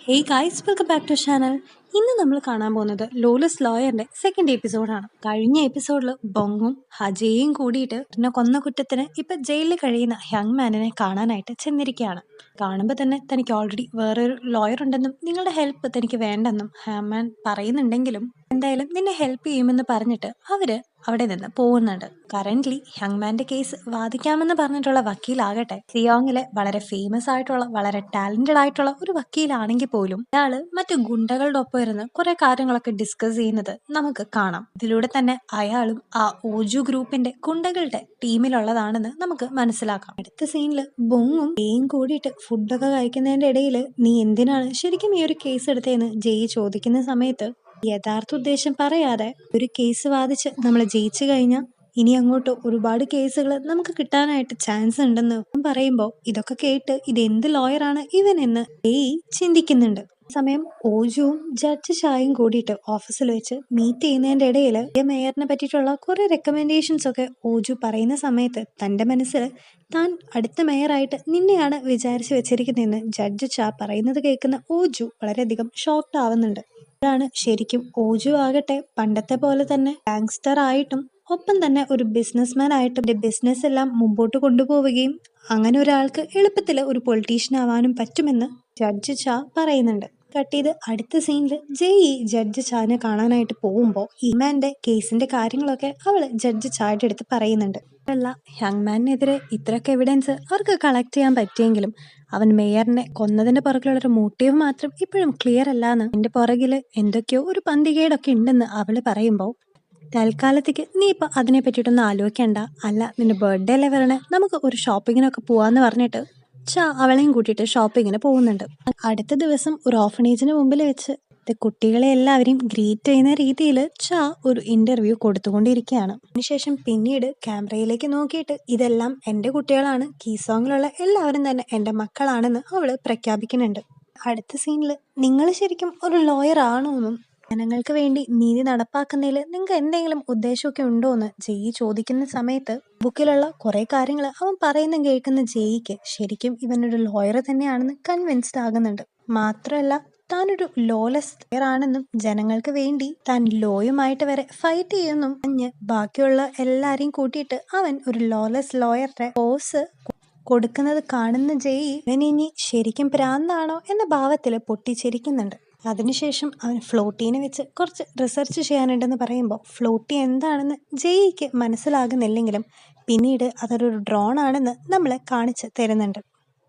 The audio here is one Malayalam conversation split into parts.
Hey guys, welcome back to channel. ഇന്ന് നമ്മൾ കാണാൻ പോകുന്നത് ലോലെസ് ലോയറിന്റെ സെക്കൻഡ് എപ്പിസോഡാണ്. കഴിഞ്ഞ എപ്പിസോഡിൽ ബൊങ്ങും ഹജയും കൂടിയിട്ട് പിന്നെ കൊന്ന കുറ്റത്തിന് ഇപ്പൊ ജയിലിൽ കഴിയുന്ന യങ് മാനിനെ കാണാനായിട്ട് ചെന്നിരിക്കുകയാണ്. കാണുമ്പോൾ തന്നെ തനിക്ക് ഓൾറെഡി വേറൊരു ലോയർ ഉണ്ടെന്നും നിങ്ങളുടെ ഹെൽപ്പ് തനിക്ക് വേണ്ടെന്നും യങ് മാൻ പറയുന്നുണ്ടെങ്കിലും എന്തായാലും നിന്നെ ഹെൽപ്പ് ചെയ്യുമെന്ന് പറഞ്ഞിട്ട് അവര് അവിടെ നിന്ന് പോകുന്നുണ്ട്. കറന്റ്ലി യങ് മാന്റെ കേസ് വാദിക്കാമെന്ന് പറഞ്ഞിട്ടുള്ള വക്കീലാകട്ടെ സിയോങ്ങിലെ വളരെ ഫേമസ് ആയിട്ടുള്ള വളരെ ടാലന്റഡ് ആയിട്ടുള്ള ഒരു വക്കീലാണെങ്കിൽ പോലും അയാള് മറ്റു ഗുണ്ടകളുടെ ഒപ്പം ഇരുന്ന് കുറെ കാര്യങ്ങളൊക്കെ ഡിസ്കസ് ചെയ്യുന്നത് നമുക്ക് കാണാം. ഇതിലൂടെ തന്നെ അയാളും ആ ഓജു ഗ്രൂപ്പിന്റെ ഗുണ്ടകളുടെ ടീമിലുള്ളതാണെന്ന് നമുക്ക് മനസ്സിലാക്കാം. അടുത്ത സീനില് ബൊങ്ങും ജയും കൂടിയിട്ട് ഫുഡൊക്കെ കഴിക്കുന്നതിന്റെ ഇടയിൽ നീ എന്തിനാണ് ശരിക്കും ഈ ഒരു കേസ് എടുത്തതെന്ന് ജയി ചോദിക്കുന്ന സമയത്ത് യഥാർത്ഥ ഉദ്ദേശം പറയാതെ ഒരു കേസ് വാദിച്ച് നമ്മൾ ജയിച്ചു കഴിഞ്ഞാൽ ഇനി അങ്ങോട്ട് ഒരുപാട് കേസുകൾ നമുക്ക് കിട്ടാനായിട്ട് ചാൻസ് ഉണ്ടെന്ന് പറയുമ്പോൾ ഇതൊക്കെ കേട്ട് ഇതെന്ത് ലോയറാണ് ഇവൻ എന്ന് ജയി ചിന്തിക്കുന്നുണ്ട്. സമയം ഓജുവും ജഡ്ജ് ഷായും കൂടിയിട്ട് ഓഫീസിൽ വെച്ച് മീറ്റ് ചെയ്യുന്നതിന്റെ ഇടയിൽ മേയറിനെ പറ്റിയിട്ടുള്ള കുറെ റെക്കമെൻഡേഷൻസ് ഒക്കെ ഓജു പറയുന്ന സമയത്ത് തന്റെ മനസ്സിൽ താൻ അടുത്ത മേയറായിട്ട് നിന്നെയാണ് വിചാരിച്ചു വെച്ചിരിക്കുന്നതെന്ന് ജഡ്ജ് ഷാ പറയുന്നത് കേൾക്കുന്ന ഓജു വളരെയധികം ഷോക്ക്ഡ് ആവുന്നുണ്ട്. ാണ് ശരിക്കും ഓജു ആകട്ടെ പണ്ടത്തെ പോലെ തന്നെ ഗാങ്സ്റ്റർ ആയിട്ടും ഒപ്പം തന്നെ ഒരു ബിസിനസ്മാൻ ആയിട്ടും ബിസിനസ് എല്ലാം മുമ്പോട്ട് കൊണ്ടുപോവുകയും അങ്ങനെ ഒരാൾക്ക് എളുപ്പത്തിൽ ഒരു പൊളിറ്റീഷ്യൻ ആവാനും പറ്റുമെന്ന് ജഡ്ജ് ഷാ പറയുന്നുണ്ട്. കട്ട് ചെയ്ത് അടുത്ത സീനിൽ ജയി ജഡ്ജ് ഷാനെ കാണാനായിട്ട് പോകുമ്പോൾ ഹിമാന്റെ കേസിന്റെ കാര്യങ്ങളൊക്കെ അവള് ജഡ്ജ് ഷായുടെ അടുത്ത് പറയുന്നുണ്ട്. അല്ല, യങ് മാനെതിരെ ഇത്രയൊക്കെ എവിഡൻസ് അവർക്ക് കളക്ട് ചെയ്യാൻ പറ്റിയെങ്കിലും അവൻ മേയറിനെ കൊന്നതിന്റെ പുറകിലുള്ളൊരു മോട്ടീവ് മാത്രം ഇപ്പോഴും ക്ലിയർ അല്ലാന്ന് എന്റെ പുറകില് എന്തൊക്കെയോ ഒരു പന്തികേടൊക്കെ ഉണ്ടെന്ന് അവള് പറയുമ്പോൾ തൽക്കാലത്തേക്ക് നീ ഇപ്പൊ അതിനെ പറ്റിയിട്ടൊന്നും ആലോചിക്കണ്ട, അല്ല നിന്റെ ബർത്ത്ഡേ അല്ലേ വരണേ, നമുക്ക് ഒരു ഷോപ്പിങ്ങിനൊക്കെ പോവാന്ന് പറഞ്ഞിട്ട് ഷാ അവളെയും കൂട്ടിയിട്ട് ഷോപ്പിങ്ങിന് പോകുന്നുണ്ട്. അടുത്ത ദിവസം ഒരു ഓർഫനേജിന് മുമ്പിൽ വെച്ച് കുട്ടികളെ എല്ലാവരെയും ഗ്രീറ്റ് ചെയ്യുന്ന രീതിയിൽ ഷാ ഒരു ഇന്റർവ്യൂ കൊടുത്തുകൊണ്ടിരിക്കുകയാണ്. അതിനുശേഷം പിന്നീട് ക്യാമറയിലേക്ക് നോക്കിയിട്ട് ഇതെല്ലാം എന്റെ കുട്ടികളാണ്, കീസോങ്ങിലുള്ള എല്ലാവരും തന്നെ എന്റെ മക്കളാണെന്ന് അവള് പ്രഖ്യാപിക്കുന്നുണ്ട്. അടുത്ത സീനിൽ നിങ്ങൾ ശരിക്കും ഒരു ലോയർ ആണോ എന്നും ജനങ്ങൾക്ക് വേണ്ടി നീതി നടപ്പാക്കുന്നതിൽ നിങ്ങൾക്ക് എന്തെങ്കിലും ഉദ്ദേശമൊക്കെ ഉണ്ടോ എന്ന് ജയി ചോദിക്കുന്ന സമയത്ത് ബുക്കിലുള്ള കുറെ കാര്യങ്ങൾ അവൻ പറയുന്ന കേൾക്കുന്ന ജയിക്ക് ശരിക്കും ഇവനൊരു ലോയർ തന്നെയാണെന്ന് കൺവിൻസ്ഡ് ആകുന്നുണ്ട്. മാത്രമല്ല താനൊരു ലോലെസ് ലോയർ ആണെന്നും ജനങ്ങൾക്ക് വേണ്ടി താൻ ലോയുമായിട്ട് വരെ ഫൈറ്റ് ചെയ്യുമെന്നും പറഞ്ഞ് ബാക്കിയുള്ള എല്ലാരെയും കൂട്ടിയിട്ട് അവൻ ഒരു ലോലെസ് ലോയറുടെ പോസ് കൊടുക്കുന്നത് കാണുന്ന ജയി ഇവനിനി ശരിക്കും ഭ്രാന്താണോ എന്ന ഭാവത്തിൽ പൊട്ടിച്ചിരിക്കുന്നുണ്ട്. അതിനുശേഷം അവൻ ഫ്ലോട്ടീനെ വെച്ച് കുറച്ച് റിസർച്ച് ചെയ്യാനുണ്ടെന്ന് പറയുമ്പോൾ ഫ്ലോട്ടി എന്താണെന്ന് ജയിക്ക് മനസ്സിലാകുന്നില്ലെങ്കിലും പിന്നീട് അതൊരു ഡ്രോൺ ആണെന്ന് നമ്മളെ കാണിച്ച് തരുന്നുണ്ട്.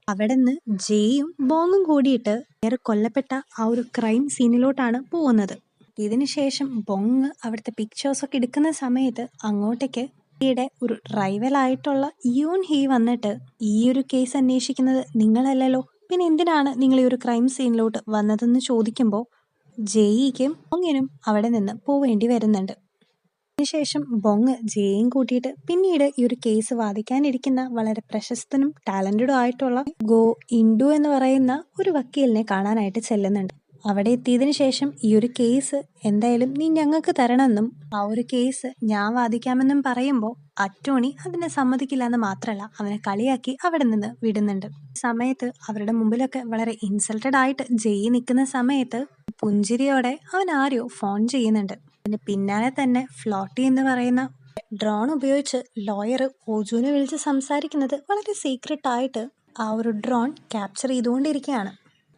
അവിടെ നിന്ന് ജയും ബോങ്ങും കൂടിയിട്ട് വേറെ കൊല്ലപ്പെട്ട ആ ഒരു ക്രൈം സീനിലോട്ടാണ് പോകുന്നത്. ഇതിനുശേഷം ബോങ് അവിടുത്തെ പിക്ചേഴ്സ് ഒക്കെ എടുക്കുന്ന സമയത്ത് അങ്ങോട്ടേക്ക് യുടെ ഒരു റൈവലായിട്ടുള്ള യൂൻ ഹി വന്നിട്ട് ഈ ഒരു കേസ് അന്വേഷിക്കുന്നത് നിങ്ങളല്ലല്ലോ, പിന്നെ എന്തിനാണ് നിങ്ങൾ ഈ ഒരു ക്രൈം സീനിലോട്ട് വന്നതെന്ന് ചോദിക്കുമ്പോൾ ജയിക്കും ബൊങ്ങിനും അവിടെ നിന്ന് പോവേണ്ടി വരുന്നുണ്ട്. അതിനുശേഷം ബൊങ് ജയും കൂട്ടിയിട്ട് പിന്നീട് ഈ ഒരു കേസ് വാദിക്കാനിരിക്കുന്ന വളരെ പ്രശസ്തനും ടാലന്റഡും ആയിട്ടുള്ള ഗോ ഇൻഡു എന്ന് പറയുന്ന ഒരു വക്കീലിനെ കാണാനായിട്ട് ചെല്ലുന്നുണ്ട്. അവിടെ എത്തിയതിനു ശേഷം ഈ ഒരു കേസ് എന്തായാലും നീ ഞങ്ങൾക്ക് തരണമെന്നും ആ ഒരു കേസ് ഞാൻ വാദിക്കാമെന്നും പറയുമ്പോൾ അറ്റോണി അതിനെ സമ്മതിക്കില്ല എന്ന് മാത്രമല്ല അവനെ കളിയാക്കി അവിടെ നിന്ന് വിടുന്നുണ്ട്. സമയത്ത് അവരുടെ മുമ്പിലൊക്കെ വളരെ ഇൻസൾട്ടഡ് ആയിട്ട് ജയി നിൽക്കുന്ന സമയത്ത് പുഞ്ചിരിയോടെ അവൻ ആരെയോ ഫോൺ ചെയ്യുന്നുണ്ട്. അതിന് പിന്നാലെ തന്നെ ഫ്ലോട്ടി എന്ന് പറയുന്ന ഡ്രോൺ ഉപയോഗിച്ച് ലോയർ ഓജുവിനെ വിളിച്ച് സംസാരിക്കുന്നത് വളരെ സീക്രട്ട് ആയിട്ട് ആ ഒരു ഡ്രോൺ ക്യാപ്ചർ ചെയ്തുകൊണ്ടിരിക്കുകയാണ്.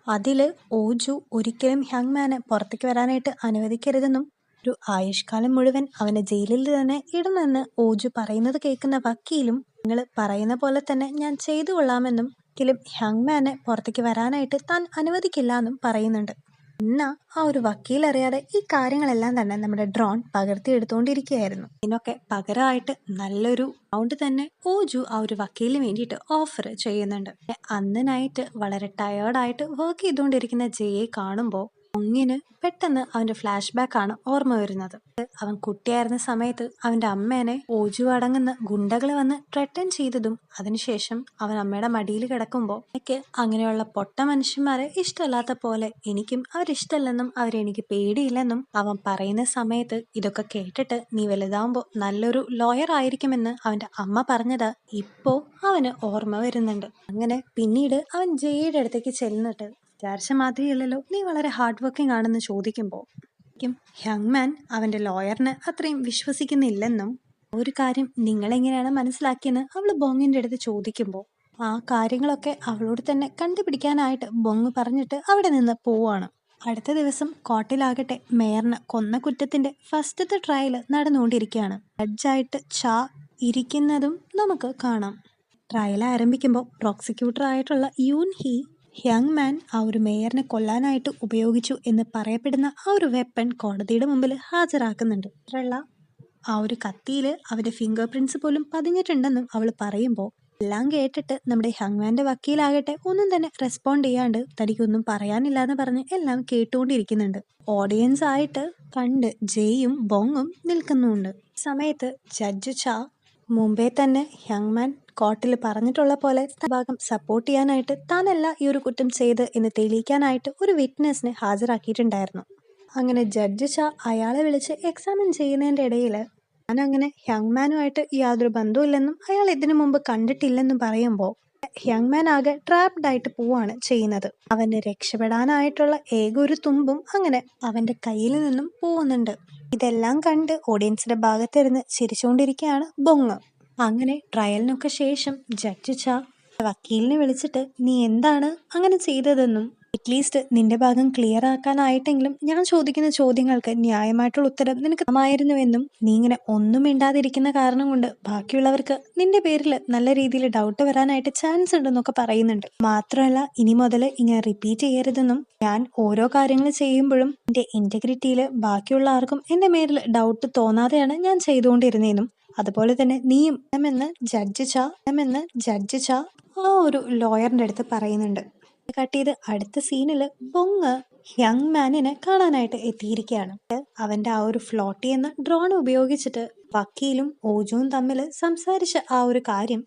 അതില് ഓജു ഒരിക്കലും യങ് മാനെ പുറത്തേക്ക് വരാനായിട്ട് അനുവദിക്കരുതെന്നും ഒരു ആയുഷ്കാലം മുഴുവൻ അവനെ ജയിലിൽ തന്നെ ഇടണമെന്ന് ഓജു പറയുന്നത് കേൾക്കുന്ന വക്കീലും നിങ്ങൾ പറയുന്ന പോലെ തന്നെ ഞാൻ ചെയ്തു കൊള്ളാമെന്നും ഒരിക്കലും യങ് മാനെ പുറത്തേക്ക് വരാനായിട്ട് താൻ അനുവദിക്കില്ല എന്നും പറയുന്നുണ്ട്. എന്നാൽ ആ ഒരു വക്കീൽ അറിയാതെ ഈ കാര്യങ്ങളെല്ലാം തന്നെ നമ്മുടെ ഡ്രോൺ പകർത്തിയെടുത്തുകൊണ്ടിരിക്കുകയായിരുന്നു. ഇതിനൊക്കെ പകരമായിട്ട് നല്ലൊരു അമൗണ്ട് തന്നെ ഓജു ആ ഒരു വക്കീലിന് വേണ്ടിയിട്ട് ഓഫർ ചെയ്യുന്നുണ്ട്. അന്ന് നൈറ്റ് വളരെ ടയേർഡായിട്ട് വർക്ക് ചെയ്തുകൊണ്ടിരിക്കുന്ന ജയെ കാണുമ്പോൾ ഒങ്ങിന് പെട്ടെന്ന് അവന്റെ ഫ്ലാഷ് ബാക്ക് ആണ് ഓർമ്മ വരുന്നത്. അവൻ കുട്ടിയായിരുന്ന സമയത്ത് അവന്റെ അമ്മേനെ ഓജു അടങ്ങുന്ന ഗുണ്ടകൾ വന്ന് ത്രെട്ടൻ ചെയ്തതും അതിനുശേഷം അവൻ അമ്മയുടെ മടിയിൽ കിടക്കുമ്പോൾ എനിക്ക് അങ്ങനെയുള്ള പൊട്ട മനുഷ്യന്മാരെ ഇഷ്ടമല്ലാത്ത പോലെ എനിക്കും അവരിഷ്ടമല്ലെന്നും അവരെനിക്ക് പേടിയില്ലെന്നും അവൻ പറയുന്ന സമയത്ത് ഇതൊക്കെ കേട്ടിട്ട് നീ വലുതാവുമ്പോൾ നല്ലൊരു ലോയർ ആയിരിക്കുമെന്ന് അവന്റെ അമ്മ പറഞ്ഞത് ഇപ്പോ അവന് ഓർമ്മ വരുന്നുണ്ട്. അങ്ങനെ പിന്നീട് അവൻ ജയുടെ അടുത്തേക്ക് ചെല്ലിട്ട് വിചാരിച്ച മാതിരിയല്ലല്ലോ, നീ വളരെ ഹാർഡ് വർക്കിംഗ് ആണെന്ന് ചോദിക്കുമ്പോൾ ഹ്യങ് മാൻ അവന്റെ ലോയറിന് അത്രയും വിശ്വസിക്കുന്നില്ലെന്നും ഒരു കാര്യം നിങ്ങളെങ്ങനെയാണ് മനസ്സിലാക്കിയെന്ന് അവള് ബോങ്ങിന്റെ അടുത്ത് ചോദിക്കുമ്പോൾ ആ കാര്യങ്ങളൊക്കെ അവളോട് തന്നെ കണ്ടുപിടിക്കാനായിട്ട് ബൊങ് പറഞ്ഞിട്ട് അവിടെ നിന്ന് പോവാണ്. അടുത്ത ദിവസം കോർട്ടിലാകട്ടെ മേയറിനെ കൊന്ന കുറ്റത്തിന്റെ ഫസ്റ്റത്തെ ട്രയൽ നടന്നുകൊണ്ടിരിക്കുകയാണ്. ജഡ്ജായിട്ട് ചാ ഇരിക്കുന്നതും നമുക്ക് കാണാം. ട്രയൽ ആരംഭിക്കുമ്പോൾ പ്രോസിക്യൂട്ടർ ആയിട്ടുള്ള യൂൻ ഹി ഹ്യങ് മാൻ ആ ഒരു മേയറിനെ കൊല്ലാനായിട്ട് ഉപയോഗിച്ചു എന്ന് പറയപ്പെടുന്ന ആ ഒരു വെപ്പൺ കോടതിയുടെ മുമ്പിൽ ഹാജരാക്കുന്നുണ്ട്. മാത്രമല്ല ആ ഒരു കത്തിയിൽ അവന്റെ ഫിംഗർ പ്രിന്റ്സ് പോലും പതിഞ്ഞിട്ടുണ്ടെന്നും അവൾ പറയുമ്പോൾ എല്ലാം കേട്ടിട്ട് നമ്മുടെ ഹ്യങ് മാന്റെ വക്കീലാകട്ടെ ഒന്നും തന്നെ റെസ്പോണ്ട് ചെയ്യാണ്ട് തനിക്കൊന്നും പറയാനില്ലാന്ന് പറഞ്ഞ് എല്ലാം കേട്ടുകൊണ്ടിരിക്കുന്നുണ്ട്. ഓഡിയൻസ് ആയിട്ട് കണ്ട് ജെയും ബോങ്ങും നിൽക്കുന്നുണ്ട്. സമയത്ത് ജഡ്ജ് ചാ മുമ്പേ തന്നെ ഹ്യങ് മാൻ കോർട്ടിൽ പറഞ്ഞിട്ടുള്ള പോലെ ഭാഗം സപ്പോർട്ട് ചെയ്യാനായിട്ട് താനല്ല ഈ ഒരു കുറ്റം ചെയ്ത് എന്ന് തെളിയിക്കാനായിട്ട് ഒരു വിറ്റ്നസിനെ ഹാജരാക്കിയിട്ടുണ്ടായിരുന്നു. അങ്ങനെ ജഡ്ജ് ചാ അയാളെ വിളിച്ച് എക്സാമിൻ ചെയ്യുന്നതിൻ്റെ ഇടയിൽ അങ്ങനെ ഹ്യങ് മാനുമായിട്ട് യാതൊരു ബന്ധവുമില്ലെന്നും അയാൾ ഇതിനു മുമ്പ് കണ്ടിട്ടില്ലെന്നും പറയുമ്പോൾ ഹ്യങ് മാൻ ആകെ ട്രാപ്ഡ് ആയിട്ട് പോവാണ് ചെയ്യുന്നത്. അവന് രക്ഷപ്പെടാനായിട്ടുള്ള ഏക ഒരു തുമ്പും അങ്ങനെ അവന്റെ കയ്യിൽ നിന്നും പോകുന്നുണ്ട്. ഇതെല്ലാം കണ്ട് ഓഡിയൻസിന്റെ ഭാഗത്തിരുന്ന് ചിരിച്ചുകൊണ്ടിരിക്കുകയാണ് ബൊങ്. അങ്ങനെ ട്രയലിനൊക്കെ ശേഷം ജഡ്ജ് ചാ വക്കീലിനെ വിളിച്ചിട്ട് നീ എന്താണ് അങ്ങനെ ചെയ്തതെന്നും അറ്റ്ലീസ്റ്റ് നിന്റെ ഭാഗം ക്ലിയർ ആക്കാനായിട്ടെങ്കിലും ഞാൻ ചോദിക്കുന്ന ചോദ്യങ്ങൾക്ക് ന്യായമായിട്ടുള്ള ഉത്തരം നിനക്ക് തമായിരുന്നുവെന്നും നീ ഇങ്ങനെ ഒന്നും മിണ്ടാതിരിക്കുന്ന കാരണം കൊണ്ട് ബാക്കിയുള്ളവർക്ക് നിന്റെ പേരിൽ നല്ല രീതിയിൽ ഡൗട്ട് വരാനായിട്ട് ചാൻസ് ഉണ്ടെന്നൊക്കെ പറയുന്നുണ്ട്. മാത്രമല്ല ഇനി മുതൽ ഇങ്ങനെ റിപ്പീറ്റ് ചെയ്യരുതെന്നും ഞാൻ ഓരോ കാര്യങ്ങൾ ചെയ്യുമ്പോഴും എൻ്റെ ഇന്റഗ്രിറ്റിയിൽ ബാക്കിയുള്ള ആർക്കും എൻ്റെ മേലിൽ ഡൗട്ട് തോന്നാതെയാണ് ഞാൻ ചെയ്തുകൊണ്ടിരുന്നതെന്നും അതുപോലെ തന്നെ നീയും ജഡ്ജ് ചാ ആ ഒരു ലോയറിന്റെ അടുത്ത് പറയുന്നുണ്ട്. കട്ട് ചെയ്ത് അടുത്ത സീനിൽ ബൊങ് ഹ്യങ് മാനിനെ കാണാനായിട്ട് എത്തിയിരിക്കുകയാണ്. അവന്റെ ആ ഒരു ഫ്ലോട്ട് ചെയ്യുന്ന ഡ്രോൺ ഉപയോഗിച്ചിട്ട് വക്കീലും ഓജുവും തമ്മിൽ സംസാരിച്ച ആ ഒരു കാര്യം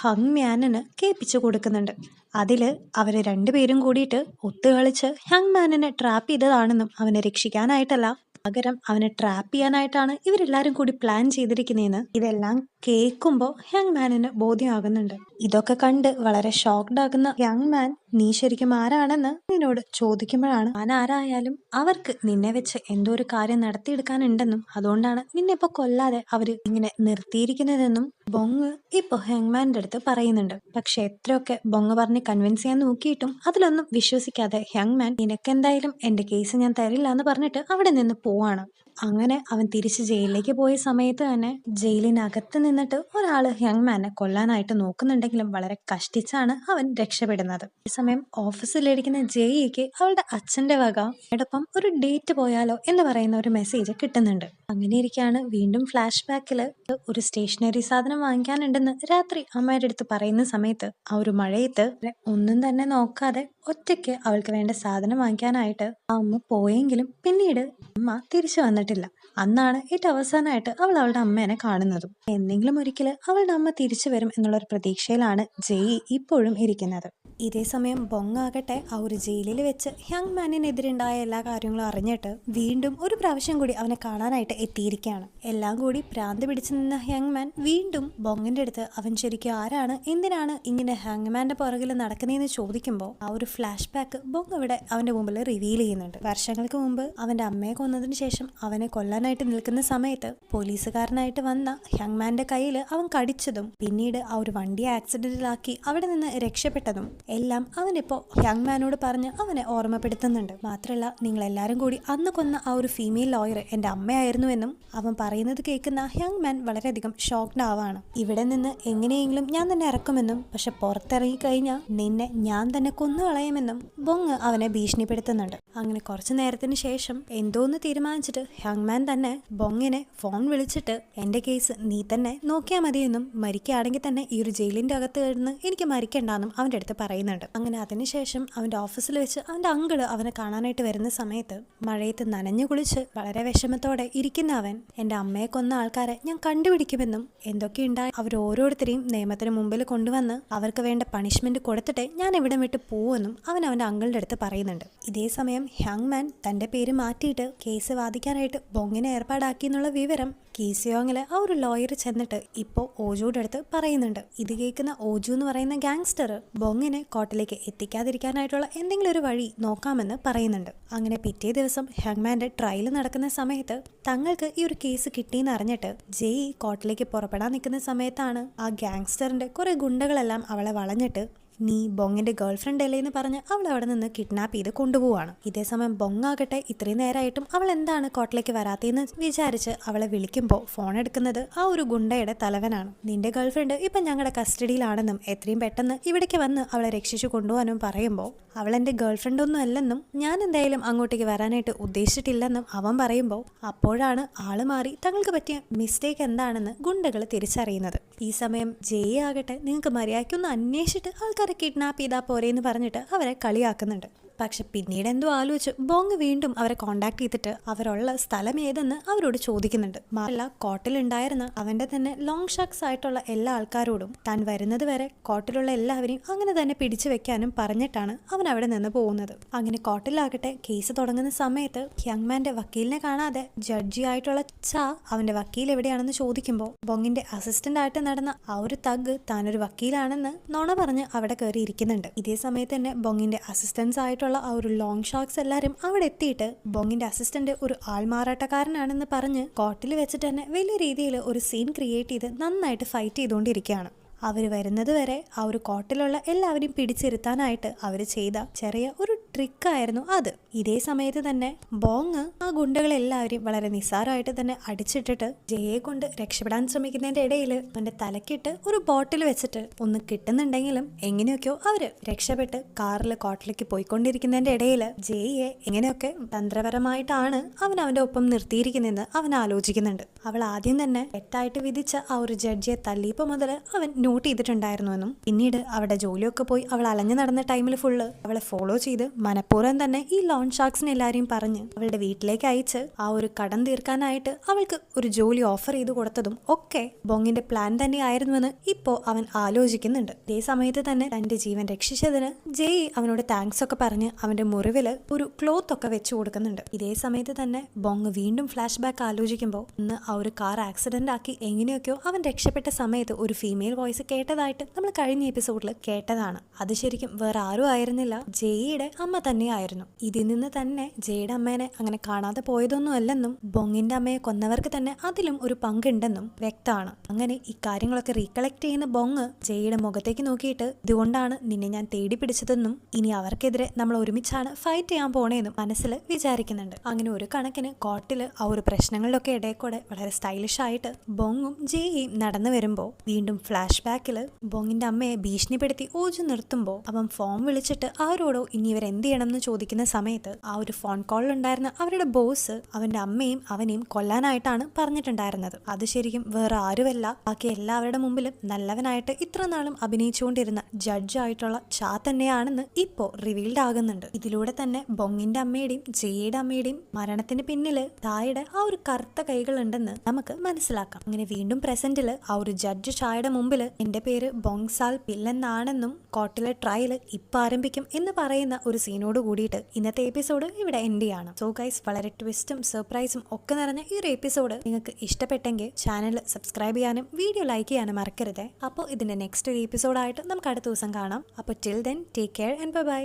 ഹ്യങ് മാനിന് കേൾപ്പിച്ചു കൊടുക്കുന്നുണ്ട്. അതില് അവര് രണ്ടുപേരും കൂടിയിട്ട് ഒത്തുകളിച്ച് ഹ്യങ് മാനിനെ ട്രാപ്പ് ചെയ്തതാണെന്നും അവനെ രക്ഷിക്കാനായിട്ടല്ല പകരം അവനെ ട്രാപ്പ് ചെയ്യാനായിട്ടാണ് ഇവരെല്ലാരും കൂടി പ്ലാൻ ചെയ്തിരിക്കുന്നതെന്ന് ഇതെല്ലാം കേൾക്കുമ്പോൾ ഹ്യങ് മാനിന് ബോധ്യമാകുന്നുണ്ട്. ഇതൊക്കെ കണ്ട് വളരെ ഷോക്ക്ഡ് ആകുന്ന ഹ്യങ് മാൻ നീ ശരിക്കും ആരാണെന്ന് നിന്നോട് ചോദിക്കുമ്പോഴാണ് ഞാൻ ആരായാലും അവർക്ക് നിന്നെ വെച്ച് എന്തോ ഒരു കാര്യം നടത്തിയെടുക്കാനുണ്ടെന്നും അതുകൊണ്ടാണ് നിന്നെ ഇപ്പൊ കൊല്ലാതെ അവര് ഇങ്ങനെ നിർത്തിയിരിക്കുന്നതെന്നും ബൊങ് ഇപ്പൊ ഹ്യങ് മാന്റെ അടുത്ത് പറയുന്നുണ്ട്. പക്ഷെ എത്രയൊക്കെ ബൊങ് പറഞ്ഞ് കൺവിൻസ് ചെയ്യാൻ നോക്കിയിട്ടും അതിലൊന്നും വിശ്വസിക്കാതെ ഹ്യങ് മാൻ നിനക്കെന്തായാലും എന്റെ കേസ് ഞാൻ തരില്ല എന്ന് പറഞ്ഞിട്ട് അവിടെ നിന്ന് പോവാണ്. അങ്ങനെ അവൻ തിരിച്ച് ജയിലിലേക്ക് പോയ സമയത്ത് തന്നെ ജയിലിനകത്ത് നിന്നിട്ട് ഒരാള് ഹ്യങ് മാനെ കൊല്ലാനായിട്ട് നോക്കുന്നുണ്ടെങ്കിലും വളരെ കഷ്ടിച്ചാണ് അവൻ രക്ഷപ്പെടുന്നത്. ഈ സമയം ഓഫീസിലിരിക്കുന്ന ജെയ്ക്ക് അവളുടെ അച്ഛന്റെ വക അതോടൊപ്പം ഒരു ഡേറ്റ് പോയാലോ എന്ന് പറയുന്ന ഒരു മെസ്സേജ് കിട്ടുന്നുണ്ട്. അങ്ങനെ ഇരിക്കുകയാണ് വീണ്ടും ഫ്ലാഷ് ബാക്കില് ഒരു സ്റ്റേഷനറി സാധനം വാങ്ങിക്കാനുണ്ടെന്ന് രാത്രി അമ്മയുടെ അടുത്ത് പറയുന്ന സമയത്ത് ആ ഒരു മഴയത്ത് ഒന്നും തന്നെ നോക്കാതെ ഒറ്റയ്ക്ക് അവൾക്ക് വേണ്ട സാധനം വാങ്ങിക്കാനായിട്ട് ആ അമ്മ പോയെങ്കിലും പിന്നീട് അമ്മ തിരിച്ചു വന്നിട്ടില്ല. അന്നാണ് ഏറ്റവും അവസാനമായിട്ട് അവൾ അവളുടെ അമ്മേനെ കാണുന്നതും. എന്തെങ്കിലും ഒരിക്കൽ അവളുടെ അമ്മ തിരിച്ചു വരും എന്നുള്ളൊരു പ്രതീക്ഷയിലാണ് ജെയ് ഇപ്പോഴും ഇരിക്കുന്നത്. ഇതേ സമയം ബൊങ് ആകട്ടെ ആ ഒരു ജയിലിൽ വെച്ച് ഹ്യങ് മാനിനെതിരുണ്ടായ എല്ലാ കാര്യങ്ങളും അറിഞ്ഞിട്ട് വീണ്ടും ഒരു പ്രാവശ്യം കൂടി അവനെ കാണാനായിട്ട് എത്തിയിരിക്കുകയാണ്. എല്ലാം കൂടി ഭ്രാന്ത് പിടിച്ചു നിന്ന ഹ്യങ് മാൻ വീണ്ടും ബൊങ്ങിന്റെ അടുത്ത് അവൻ ശരിക്കും ആരാണ്, എന്തിനാണ് ഇങ്ങനെ ഹ്യങ് മാന്റെ പുറകിൽ നടക്കുന്നതെന്ന് ചോദിക്കുമ്പോൾ ആ ഒരു ഫ്ലാഷ് ബാക്ക് ബൊങ് അവിടെ അവന്റെ മുമ്പിൽ റിവീൽ ചെയ്യുന്നുണ്ട്. വർഷങ്ങൾക്ക് മുമ്പ് അവന്റെ അമ്മയെ കൊന്നതിന് ശേഷം അവനെ കൊല്ലാനായിട്ട് നിൽക്കുന്ന സമയത്ത് പോലീസുകാരനായിട്ട് വന്ന ഹ്യങ് മാന്റെ കയ്യിൽ അവൻ കടിച്ചതും പിന്നീട് ആ ഒരു വണ്ടി ആക്സിഡന്റിലാക്കി അവിടെ നിന്ന് രക്ഷപ്പെട്ടതും എല്ലാം അവനിപ്പോ ഹ്യങ് മാനോട് പറഞ്ഞ് അവനെ ഓർമ്മപ്പെടുത്തുന്നുണ്ട്. മാത്രമല്ല നിങ്ങൾ എല്ലാരും കൂടി അന്ന് കൊന്ന ആ ഒരു ഫീമെയിൽ ലോയർ എന്റെ അമ്മയായിരുന്നുവെന്നും അവൻ പറയുന്നത് കേൾക്കുന്ന ഹ്യങ് മാൻ വളരെയധികം ഷോക്ക്ഡ് ആവാണ്. ഇവിടെ നിന്ന് എങ്ങനെയെങ്കിലും ഞാൻ തന്നെ ഇറക്കുമെന്നും പക്ഷെ പുറത്തിറങ്ങി കഴിഞ്ഞാൽ നിന്നെ ഞാൻ തന്നെ കൊന്നുകളയുമെന്നും ബൊങ് അവനെ ഭീഷണിപ്പെടുത്തുന്നുണ്ട്. അങ്ങനെ കുറച്ചു നേരത്തിന് ശേഷം എന്തോന്ന് തീരുമാനിച്ചിട്ട് ഹ്യങ് മാൻ തന്നെ ബൊങ്ങിനെ ഫോൺ വിളിച്ചിട്ട് എന്റെ കേസ് നീ തന്നെ നോക്കിയാൽ മതിയെന്നും മരിക്കുകയാണെങ്കിൽ തന്നെ ഈ ഒരു ജയിലിന്റെ അകത്ത് കിടന്ന് എനിക്ക് മരിക്കണ്ടെന്നും അവന്റെ അടുത്ത് പറയുന്നുണ്ട്. അങ്ങനെ അതിനുശേഷം അവന്റെ ഓഫീസിൽ വെച്ച് അവന്റെ അങ്കിള് അവനെ കാണാനായിട്ട് വരുന്ന സമയത്ത് മഴയത്ത് നനഞ്ഞു കുളിച്ച് വളരെ വിഷമത്തോടെ ഇരിക്കുന്ന അവൻ എന്റെ അമ്മയെ കൊന്ന ആൾക്കാരെ ഞാൻ കണ്ടുപിടിക്കുമെന്നും എന്തൊക്കെയുണ്ടായി അവർ ഓരോരുത്തരെയും നിയമത്തിന് മുമ്പിൽ കൊണ്ടുവന്ന് അവർക്ക് വേണ്ട പണിഷ്മെന്റ് കൊടുത്തിട്ടേ ഞാൻ ഇവിടെ വിട്ട് പോവെന്നും അവൻ അവന്റെ അങ്കിളിന്റെ അടുത്ത് പറയുന്നുണ്ട്. ഇതേ സമയം ഹ്യങ് മാൻ തന്റെ പേര് മാറ്റിയിട്ട് കേസ് വാദിക്കാനായിട്ട് ബൊങ്ങിനെ ഏർപ്പാടാക്കി എന്നുള്ള വിവരം കീസിയോങ്ങില് ആ ഒരു ലോയർ ചെന്നിട്ട് ഇപ്പോൾ ഓജുയുടെ അടുത്ത് പറയുന്നുണ്ട്. ഇത് കേൾക്കുന്ന ഓജു എന്ന് പറയുന്ന ഗാങ്സ്റ്റർ ബോങ്ങിനെ കോർട്ടിലേക്ക് എത്തിക്കാതിരിക്കാനായിട്ടുള്ള എന്തെങ്കിലും ഒരു വഴി നോക്കാമെന്ന് പറയുന്നുണ്ട്. അങ്ങനെ പിറ്റേ ദിവസം ഹ്യാങ്മാന്റെ ട്രയൽ നടക്കുന്ന സമയത്ത് തങ്ങൾക്ക് ഈ ഒരു കേസ് കിട്ടിയെന്ന് അറിഞ്ഞിട്ട് ജെയ് കോർട്ടിലേക്ക് പുറപ്പെടാൻ നിൽക്കുന്ന സമയത്താണ് ആ ഗാങ്സ്റ്ററിന്റെ കുറെ ഗുണ്ടകളെല്ലാം അവളെ വളഞ്ഞിട്ട് നീ ബോങ്ങിന്റെ ഗേൾഫ്രണ്ട് അല്ലേ എന്ന് പറഞ്ഞ് അവൾ അവിടെ നിന്ന് കിഡ്നാപ്പ് ചെയ്ത് കൊണ്ടുപോവാണ്. ഇതേസമയം ബോങ്ങാകട്ടെ ഇത്രയും നേരമായിട്ടും അവൾ എന്താണ് കോർട്ടിലേക്ക് വരാത്തേന്ന് വിചാരിച്ച് അവളെ വിളിക്കുമ്പോൾ ഫോൺ എടുക്കുന്നത് ആ ഒരു ഗുണ്ടയുടെ തലവനാണ്. നിന്റെ ഗേൾഫ്രണ്ട് ഇപ്പം ഞങ്ങളുടെ കസ്റ്റഡിയിലാണെന്നും എത്രയും പെട്ടെന്ന് ഇവിടേക്ക് വന്ന് അവളെ രക്ഷിച്ചു കൊണ്ടുപോകാനും പറയുമ്പോൾ അവൾ എൻ്റെ ഗേൾഫ്രണ്ട് ഒന്നും അല്ലെന്നും ഞാൻ എന്തായാലും അങ്ങോട്ടേക്ക് വരാനായിട്ട് ഉദ്ദേശിച്ചിട്ടില്ലെന്നും അവൻ പറയുമ്പോൾ അപ്പോഴാണ് ആള് മാറി തങ്ങൾക്ക് പറ്റിയ മിസ്റ്റേക്ക് എന്താണെന്ന് ഗുണ്ടകൾ തിരിച്ചറിയുന്നത്. ഈ സമയം ജയ് ആകട്ടെ നിങ്ങൾക്ക് മര്യാദയ്ക്കൊന്ന് അന്വേഷിച്ചിട്ട് ആൾക്കാരെ കിഡ്നാപ്പ് ചെയ്താൽ പോരേന്ന് പറഞ്ഞിട്ട് അവരെ കളിയാക്കുന്നുണ്ട്. പക്ഷെ പിന്നീട് എന്തോ ആലോചിച്ച് ബോങ് വീണ്ടും അവരെ കോണ്ടാക്ട് ചെയ്തിട്ട് അവരുള്ള സ്ഥലം ഏതെന്ന് അവരോട് ചോദിക്കുന്നുണ്ട്. മാത്രമല്ല കോർട്ടിലുണ്ടായിരുന്ന അവന്റെ തന്നെ ലോങ് ഷാക്സ് ആയിട്ടുള്ള എല്ലാ ആൾക്കാരോടും താൻ വരുന്നത് വരെ കോർട്ടിലുള്ള എല്ലാവരെയും അങ്ങനെ തന്നെ പിടിച്ചു വെക്കാനും പറഞ്ഞിട്ടാണ് അവൻ അവിടെ നിന്ന് പോകുന്നത്. അങ്ങനെ കോർട്ടിലാകട്ടെ കേസ് തുടങ്ങുന്ന സമയത്ത് ഹ്യാങ്മാന്റെ വക്കീലിനെ കാണാതെ ജഡ്ജി ആയിട്ടുള്ള ചാ അവന്റെ വക്കീൽ എവിടെയാണെന്ന് ചോദിക്കുമ്പോൾ ബോങ്ങിന്റെ അസിസ്റ്റന്റ് ആയിട്ട് നടന്ന ആ ഒരു തഗ് താനൊരു വക്കീലാണെന്ന് നുണ പറഞ്ഞ് അവിടെ കയറി ഇരിക്കുന്നുണ്ട്. ഇതേ സമയത്ത് തന്നെ ബോങ്ങിന്റെ അസിസ്റ്റൻസ് ആയിട്ട് ആ ഒരു ലോങ് ഷാക്സ് എല്ലാരും അവിടെ എത്തിയിട്ട് ബോങ്ങിന്റെ അസിസ്റ്റന്റ് ഒരു ആൾമാറാട്ടക്കാരനാണെന്ന് പറഞ്ഞ് കോർട്ടിൽ വെച്ചിട്ട് തന്നെ വലിയ രീതിയിൽ ഒരു സീൻ ക്രിയേറ്റ് ചെയ്ത് നന്നായിട്ട് ഫൈറ്റ് ചെയ്തുകൊണ്ടിരിക്കുകയാണ്. അവർ വരുന്നത് വരെ ആ ഒരു കോർട്ടിലുള്ള എല്ലാവരെയും പിടിച്ചിരുത്താനായിട്ട് അവർ ചെയ്ത ചെറിയ ഒരു ട്രിക്കായിരുന്നു അത്. ഇതേ സമയത്ത് തന്നെ ബോങ് ആ ഗുണ്ടകളെല്ലാവരെയും വളരെ നിസ്സാരമായിട്ട് തന്നെ അടിച്ചിട്ടിട്ട് ജയെ കൊണ്ട് രക്ഷപ്പെടാൻ ശ്രമിക്കുന്നതിന്റെ ഇടയിൽ അവന്റെ തലക്കിട്ട് ഒരു ബോട്ടിൽ വെച്ചിട്ട് ഒന്ന് കിട്ടുന്നുണ്ടെങ്കിലും എങ്ങനെയൊക്കെയോ അവര് രക്ഷപ്പെട്ട് കാറിൽ കോർട്ടിലേക്ക് പോയിക്കൊണ്ടിരിക്കുന്നതിന്റെ ഇടയിൽ ജയെ എങ്ങനെയൊക്കെ തന്ത്രപരമായിട്ടാണ് അവൻ അവന്റെ ഒപ്പം നിർത്തിയിരിക്കുന്നതെന്ന് അവൻ ആലോചിക്കുന്നുണ്ട്. അവൾ ആദ്യം തന്നെ തെറ്റായിട്ട് വിധിച്ച ആ ഒരു ജഡ്ജിയെ തല്ലിയപ്പോൾ മുതൽ അവൻ നോട്ട് ചെയ്തിട്ടുണ്ടായിരുന്നുവെന്നും പിന്നീട് അവിടെ ജോലിയൊക്കെ പോയി അവൾ അലഞ്ഞു നടന്ന ടൈമിൽ ഫുള്ള് അവളെ ഫോളോ ചെയ്ത് മനഃപൂർവ്വം തന്നെ ഈ ലോൺ ഷാക്സിനെ എല്ലാവരെയും പറഞ്ഞ് അവളുടെ വീട്ടിലേക്ക് അയച്ച് ആ ഒരു കടം തീർക്കാനായിട്ട് അവൾക്ക് ഒരു ജോലി ഓഫർ ചെയ്ത് കൊടുത്തതും ഒക്കെ ബോങ്ങിന്റെ പ്ലാൻ തന്നെയായിരുന്നുവെന്ന് ഇപ്പോ അവൻ ആലോചിക്കുന്നുണ്ട്. ഇതേ സമയത്ത് തന്നെ തന്റെ ജീവൻ രക്ഷിച്ചതിന് ജയ് അവനോട് താങ്ക്സ് ഒക്കെ പറഞ്ഞ് അവന്റെ മുറിവില് ഒരു ക്ലോത്ത് ഒക്കെ വെച്ചു കൊടുക്കുന്നുണ്ട്. ഇതേ സമയത്ത് തന്നെ ബോങ് വീണ്ടും ഫ്ലാഷ് ബാക്ക് ആലോചിക്കുമ്പോൾ ഇന്ന് ആ ഒരു കാർ ആക്സിഡന്റ് ആക്കി എങ്ങനെയൊക്കെയോ അവൻ രക്ഷപ്പെട്ട സമയത്ത് ഒരു ഫീമെയിൽ വോയിസ് കേട്ടതായിട്ട് നമ്മൾ കഴിഞ്ഞ എപ്പിസോഡിൽ കേട്ടതാണ്. അത് ശരിക്കും വേറെ ആരും ആയിരുന്നില്ല, ജെയ്യുടെ അമ്മ തന്നെയായിരുന്നു. ഇതിൽ നിന്ന് തന്നെ ജെയ്യുടെ അമ്മേനെ അങ്ങനെ കാണാതെ പോയതൊന്നും അല്ലെന്നും ബോങ്ങിന്റെ അമ്മയെ കൊന്നവർക്ക് തന്നെ അതിലും ഒരു പങ്കുണ്ടെന്നും വ്യക്തമാണ്. അങ്ങനെ ഇക്കാര്യങ്ങളൊക്കെ റീകളക്ട് ചെയ്യുന്ന ബോങ് ജെയ്യുടെ മുഖത്തേക്ക് നോക്കിയിട്ട് ഇതുകൊണ്ടാണ് നിന്നെ ഞാൻ തേടി പിടിച്ചതെന്നും ഇനി അവർക്കെതിരെ നമ്മൾ ഒരുമിച്ചാണ് ഫൈറ്റ് ചെയ്യാൻ പോണേന്നും മനസ്സിൽ വിചാരിക്കുന്നുണ്ട്. അങ്ങനെ ഒരു കണക്കിന് കോർട്ടില് ആ ഒരു പ്രശ്നങ്ങളിലൊക്കെ ഇടയിൽക്കൂടെ വളരെ സ്റ്റൈലിഷ് ആയിട്ട് ബോങ്ങും ജെയ്യും നടന്നു വരുമ്പോൾ വീണ്ടും ഫ്ലാഷ് ബാക്കിൽ ബോങ്ങിന്റെ അമ്മയെ ഭീഷണിപ്പെടുത്തി ഓജു നിർത്തുമ്പോൾ അവൻ ഫോൺ വിളിച്ചിട്ട് ആരോടോ ഇനി ഇവർ എന്ത് ചെയ്യണം എന്ന് ചോദിക്കുന്ന സമയത്ത് ആ ഒരു ഫോൺ കോളിൽ ഉണ്ടായിരുന്ന അവരുടെ ബോസ് അവന്റെ അമ്മയും അവനെയും കൊല്ലാനായിട്ടാണ് പറഞ്ഞിട്ടുണ്ടായിരുന്നത്. അത് ശരിക്കും വേറെ ആരുമല്ല, ബാക്കി എല്ലാവരുടെ മുമ്പിലും നല്ലവനായിട്ട് ഇത്ര നാളും അഭിനയിച്ചുകൊണ്ടിരുന്ന ജഡ്ജ് ആയിട്ടുള്ള ചാ തന്നെയാണെന്ന് ഇപ്പോ റിവീൽഡ് ആകുന്നുണ്ട്. ഇതിലൂടെ തന്നെ ബോങ്ങിന്റെ അമ്മയുടെയും ജെയ്യുടെ അമ്മയുടെയും മരണത്തിന് പിന്നില് തായുടെ ആ ഒരു കറുത്ത കൈകൾ ഉണ്ടെന്ന് നമുക്ക് മനസ്സിലാക്കാം. അങ്ങനെ വീണ്ടും പ്രസന്റില് ആ ഒരു ജഡ്ജ് ചായയുടെ മുമ്പില് എന്റെ പേര് ബോങ്സാൽ പില്ലെന്നാണെന്നും കോർട്ടിലെ ട്രയല് ഇപ്പൊ ആരംഭിക്കും എന്ന് പറയുന്ന ഒരു സീനോട് കൂടിയിട്ട് ഇന്നത്തെ എപ്പിസോഡ് ഇവിടെ എൻഡ് ചെയ്യാണ്. സോ ഗൈസ്, വളരെ ട്വിസ്റ്റും സർപ്രൈസും ഒക്കെ നിറഞ്ഞ ഈ ഒരു എപ്പിസോഡ് നിങ്ങൾക്ക് ഇഷ്ടപ്പെട്ടെങ്കിൽ ചാനൽ സബ്സ്ക്രൈബ് ചെയ്യാനും വീഡിയോ ലൈക്ക് ചെയ്യാനും മറക്കരുത്. അപ്പോൾ ഇതിന്റെ നെക്സ്റ്റ് ഒരു എപ്പിസോഡായിട്ട് നമുക്ക് അടുത്ത ദിവസം കാണാം. അപ്പോൾ till then take care and by.